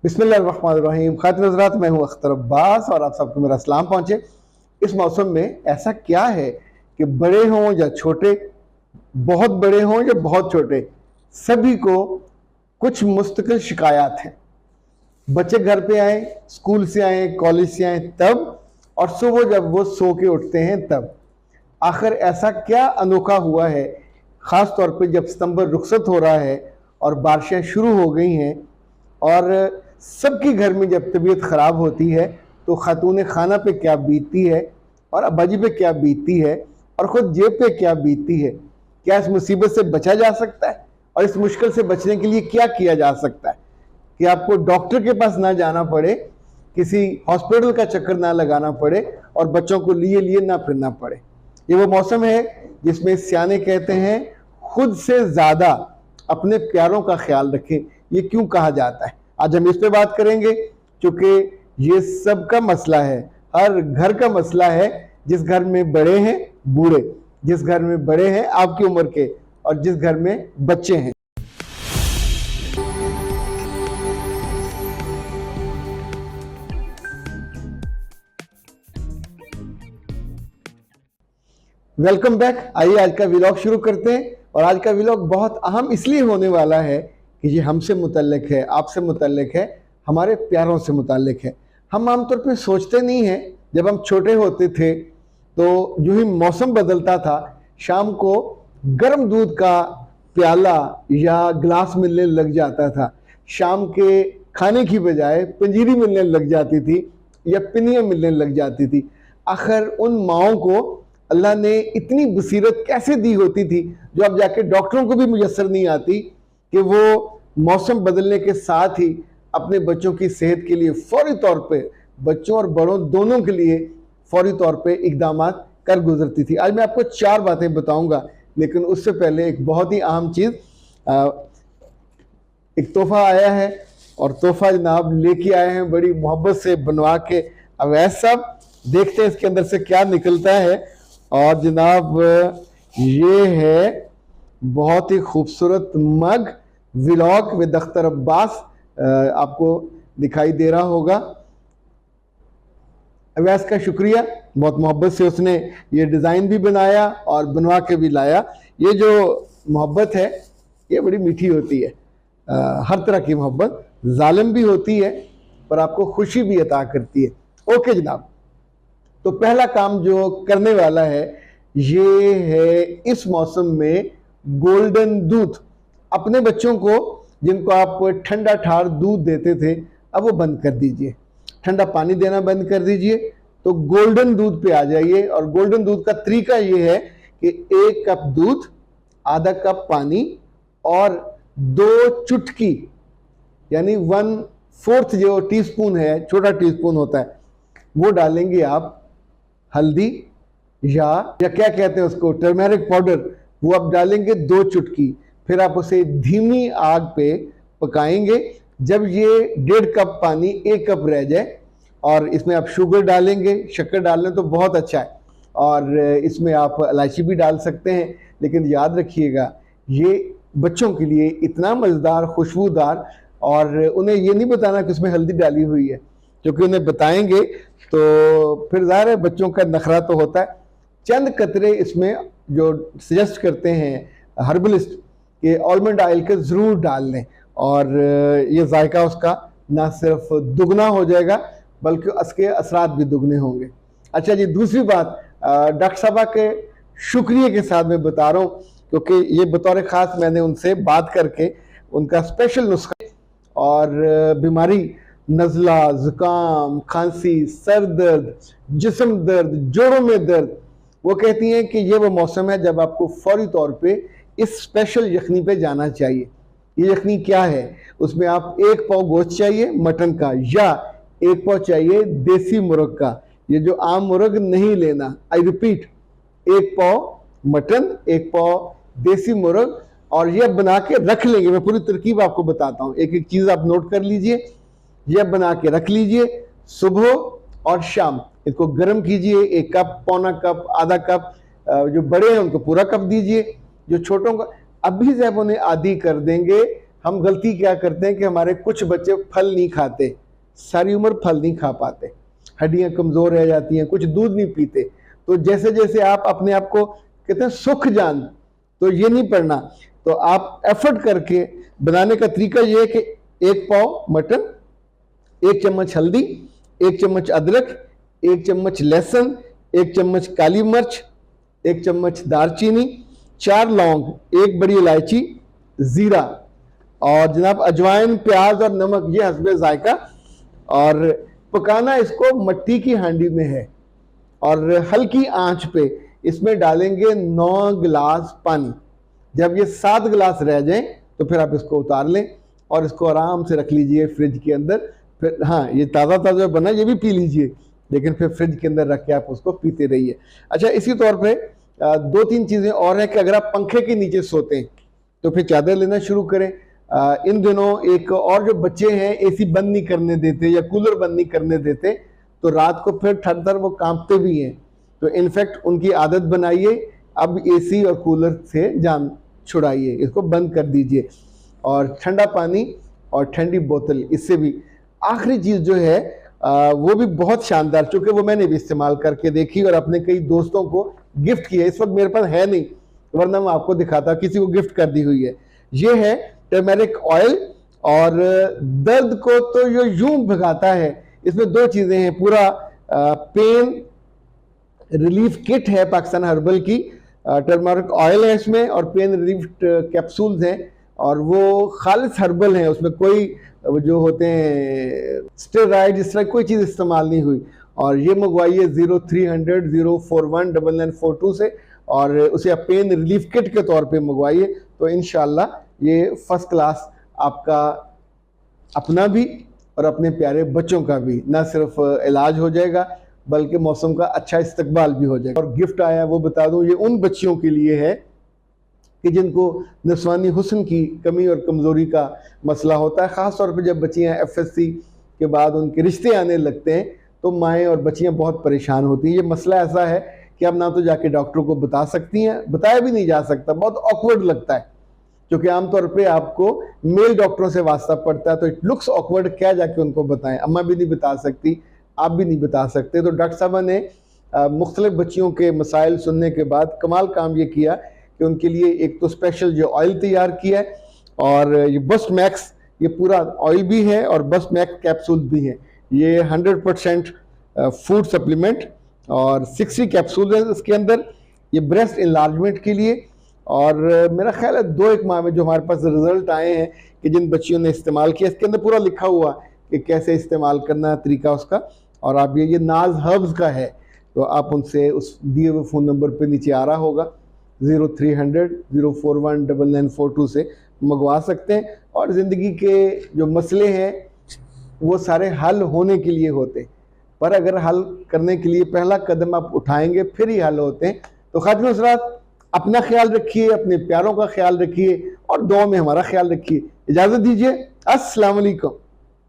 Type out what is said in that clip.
बिस्मिल्लाहिर्रहमानिर्रहीम। खातिन हज़रात, मैं हूँ अख्तर अब्बास और आप सबको मेरा सलाम पहुँचे। इस मौसम में ऐसा क्या है कि बड़े हों या छोटे, बहुत बड़े हों या बहुत छोटे, सभी को कुछ मुस्तकिल शिकायत हैं। बच्चे घर पे आए, स्कूल से आए, कॉलेज से आए तब, और सुबह जब वो सो के उठते हैं तब। आखिर ऐसा क्या अनोखा हुआ है, ख़ास तौर पे जब सितंबर रुखसत हो रहा है और बारिशें शुरू हो गई हैं और सबके घर में जब तबीयत ख़राब होती है तो खातून खाना पे क्या बीतती है और अब्बाजी पे क्या बीतती है और ख़ुद जेब पे क्या बीतती है। क्या इस मुसीबत से बचा जा सकता है और इस मुश्किल से बचने के लिए क्या किया जा सकता है कि आपको डॉक्टर के पास ना जाना पड़े, किसी हॉस्पिटल का चक्कर ना लगाना पड़े और बच्चों को लिए लिए ना फिरना पड़े। ये वो मौसम है जिसमें सियाने कहते हैं खुद से ज़्यादा अपने प्यारों का ख्याल रखें। ये क्यों कहा जाता है, आज हम इस पे बात करेंगे, क्योंकि ये सब का मसला है, हर घर का मसला है। जिस घर में बड़े हैं बूढ़े, जिस घर में बड़े हैं आपकी उम्र के, और जिस घर में बच्चे हैं। Welcome back. आइए आज का व्लॉग शुरू करते हैं। और आज का व्लॉग बहुत अहम इसलिए होने वाला है कि ये हमसे मुतल्लिक है, आपसे मुतल्लिक है, हमारे प्यारों से मुतल्लिक है। हम आमतौर पे सोचते नहीं हैं, जब हम छोटे होते थे तो जो ही मौसम बदलता था, शाम को गर्म दूध का प्याला या गिलास मिलने लग जाता था। शाम के खाने की बजाय पंजीरी मिलने लग जाती थी या पिनियाँ मिलने लग जाती थी। आखिर उन माओं को अल्लाह ने इतनी बसीरत कैसे दी होती थी, जो अब जाके डॉक्टरों को भी मुयस्सर नहीं आती, कि वो मौसम बदलने के साथ ही अपने बच्चों की सेहत के लिए फौरी तौर पे, बच्चों और बड़ों दोनों के लिए फौरी तौर पे इक़दाम कर गुजरती थी। आज मैं आपको 4 बातें बताऊंगा, लेकिन उससे पहले एक बहुत ही अहम चीज़, एक तोहफा आया है और तोहफा जनाब लेके आए हैं बड़ी मोहब्बत से बनवा के। अब ऐसा देखते हैं इसके अंदर से क्या निकलता है। और जनाब ये है बहुत ही खूबसूरत मग, व्लॉग विद अख्तर अब्बास, आपको दिखाई दे रहा होगा। अवैस का शुक्रिया, बहुत मोहब्बत से उसने ये डिज़ाइन भी बनाया और बनवा के भी लाया। ये जो मोहब्बत है ये बड़ी मीठी होती है। हर तरह की मोहब्बत जालिम भी होती है पर आपको खुशी भी अता करती है। ओके जनाब, तो पहला काम जो करने वाला है ये है इस मौसम में गोल्डन दूध। अपने बच्चों को जिनको आप ठंडा ठार दूध देते थे, अब वो बंद कर दीजिए, ठंडा पानी देना बंद कर दीजिए, तो गोल्डन दूध पे आ जाइए। और गोल्डन दूध का तरीका ये है कि 1 कप दूध, आधा कप पानी और 2 चुटकी यानी 1/4 जो टीस्पून है, छोटा टीस्पून होता है, वो डालेंगे आप हल्दी या क्या कहते हैं उसको, टर्मेरिक पाउडर, वो आप डालेंगे 2 चुटकी। फिर आप उसे धीमी आग पे पकाएंगे। जब ये 1.5 कप पानी 1 कप रह जाए, और इसमें आप शुगर डालेंगे, शक्कर डाल लें तो बहुत अच्छा है, और इसमें आप इलायची भी डाल सकते हैं। लेकिन याद रखिएगा ये बच्चों के लिए इतना मज़ेदार, खुशबूदार, और उन्हें ये नहीं बताना कि उसमें हल्दी डाली हुई है, क्योंकि उन्हें बताएंगे तो फिर ज़ाहिर है बच्चों का नखरा तो होता है। चंद कतरे इसमें जो सजेस्ट करते हैं हर्बलिस्ट कि आलमंड ऑयल के ज़रूर डाल लें, और ये जायका उसका ना सिर्फ दुगना हो जाएगा बल्कि उसके असरात भी दुगने होंगे। अच्छा जी, दूसरी बात डॉक्टर साहबा के शुक्रिया के साथ मैं बता रहा हूँ, क्योंकि ये बतौर ख़ास मैंने उनसे बात करके उनका स्पेशल नुस्खा और बीमारी, नज़ला, ज़ुकाम, खांसी, सर दर्द, जिस्म दर्द, जोड़ों में दर्द, वो कहती हैं कि ये वो मौसम है जब आपको फौरी तौर पे इस स्पेशल यखनी पे जाना चाहिए। ये यखनी क्या है, उसमें आप 1 पाव गोश्त चाहिए मटन का, या 1 पाव चाहिए देसी मुर्ग का। ये जो आम मुर्ग नहीं लेना, आई रिपीट, 1 पाव मटन, 1 पाव देसी मुर्ग, और ये बना के रख लेंगे। मैं पूरी तरकीब आपको बताता हूँ, एक एक चीज़ आप नोट कर लीजिए। यह बना के रख लीजिए, सुबह और शाम इसको गर्म कीजिए। 1 कप, पौना कप, आधा कप, जो बड़े हैं उनको पूरा कप दीजिए, जो छोटों को अभी जब उन्हें आदी कर देंगे हम गलती क्या करते हैं कि हमारे कुछ बच्चे फल नहीं खाते, सारी उम्र फल नहीं खा पाते, हड्डियां कमज़ोर रह जाती हैं, कुछ दूध नहीं पीते। तो जैसे जैसे आप अपने आप को कहते हैं सुख जान, तो ये नहीं पढ़ना। तो आप एफर्ट करके बनाने का तरीका ये है कि 1 पाव मटन, 1 चम्मच हल्दी, 1 चम्मच अदरक, 1 चम्मच लहसुन, 1 चम्मच काली मिर्च, 1 चम्मच दालचीनी, 4 लौंग, 1 बड़ी इलायची, ज़ीरा और जनाब अजवाइन, प्याज और नमक, ये हस्बे जायका। और पकाना इसको मट्टी की हांडी में है और हल्की आंच पे इसमें डालेंगे 9 गिलास पानी। जब ये 7 गिलास रह जाएं तो फिर आप इसको उतार लें और इसको आराम से रख लीजिए फ्रिज के अंदर। फिर हाँ, ये ताज़ा ताज़ा बना ये भी पी लीजिए, लेकिन फिर फ्रिज के अंदर रख के आप उसको पीते रहिए। अच्छा, इसी तौर पे 2-3 चीज़ें और हैं कि अगर आप पंखे के नीचे सोते हैं तो फिर चादर लेना शुरू करें। इन दिनों एक और जो बच्चे हैं एसी बंद नहीं करने देते या कूलर बंद नहीं करने देते, तो रात को फिर ठंड वो कांपते भी हैं। तो इनफैक्ट उनकी आदत बनाइए, अब एसी और कूलर से जान छुड़ाइए, इसको बंद कर दीजिए। और ठंडा पानी और ठंडी बोतल, इससे भी। आखिरी चीज़ जो है वो भी बहुत शानदार, चूँकि वो मैंने भी इस्तेमाल करके देखी और अपने कई दोस्तों को गिफ्ट किया। इस वक्त मेरे पास है नहीं, वरना मैं आपको दिखाता, किसी को गिफ्ट कर दी हुई है। ये है टर्मेरिक ऑयल और दर्द को तो ये यूं भगाता है। इसमें 2 चीज़ें हैं, पूरा पेन रिलीफ किट है पाकिस्तान हर्बल की, टर्मरिक ऑयल है इसमें और पेन रिलीफ कैप्सूल्स हैं और वो खालिस हर्बल हैं, उसमें कोई जो होते हैं स्टेरॉइड इस तरह कोई चीज़ इस्तेमाल नहीं हुई। और ये मंगवाइए 0300 041 9942 से और उसे आप पेन रिलीफ किट के तौर पे मंगवाइए, तो इंशाल्लाह ये फर्स्ट क्लास आपका अपना भी और अपने प्यारे बच्चों का भी ना सिर्फ इलाज हो जाएगा बल्कि मौसम का अच्छा इस्तकबाल भी हो जाएगा। और गिफ्ट आया वो बता दूं, ये उन बच्चियों के लिए है कि जिनको नस्वानी हुस्न की कमी और कमज़ोरी का मसला होता है। ख़ास तौर पे जब बच्चियाँ FSC के बाद उनके रिश्ते आने लगते हैं तो माएँ और बच्चियाँ बहुत परेशान होती हैं। ये मसला ऐसा है कि अब ना तो जाके डॉक्टर को बता सकती हैं, बताया भी नहीं जा सकता, बहुत ऑकवर्ड लगता है, क्योंकि आमतौर पे आपको मेल डॉक्टरों से वास्ता पड़ता है, तो इट लुक्स ऑकवर्ड, क्या जाके उनको बताएं। अम्मा भी नहीं बता सकती, आप भी नहीं बता सकते। तो डॉक्टर साहबा ने मुख्तलिफ बच्चियों के मसाइल सुनने के बाद कमाल काम ये किया कि उनके लिए एक तो स्पेशल जो ऑयल तैयार किया है, और ये बस्ट मैक्स, ये पूरा ऑयल भी है और बस्ट मैक्स कैप्सूल भी हैं। ये 100% फूड सप्लीमेंट और 60 कैप्सूल है इसके अंदर। ये ब्रेस्ट इनलार्जमेंट के लिए, और मेरा ख्याल है 2-1 माह में जो हमारे पास रिजल्ट आए हैं कि जिन बच्चियों ने इस्तेमाल किया, इसके अंदर पूरा लिखा हुआ कि कैसे इस्तेमाल करना है, तरीका उसका। और आप ये नाज हर्ब्स का है, तो आप उनसे उस दिए हुए फ़ोन नंबर पे नीचे आ रहा होगा 0300 041 9942 से मंगवा सकते हैं। और ज़िंदगी के जो मसले हैं वो सारे हल होने के लिए होते, पर अगर हल करने के लिए पहला कदम आप उठाएंगे फिर ही हल होते हैं। तो खातिन हज़रात, अपना ख्याल रखिए, अपने प्यारों का ख्याल रखिए और दुआ में हमारा ख्याल रखिए। इजाज़त दीजिए, अस्सलाम वालेकुम।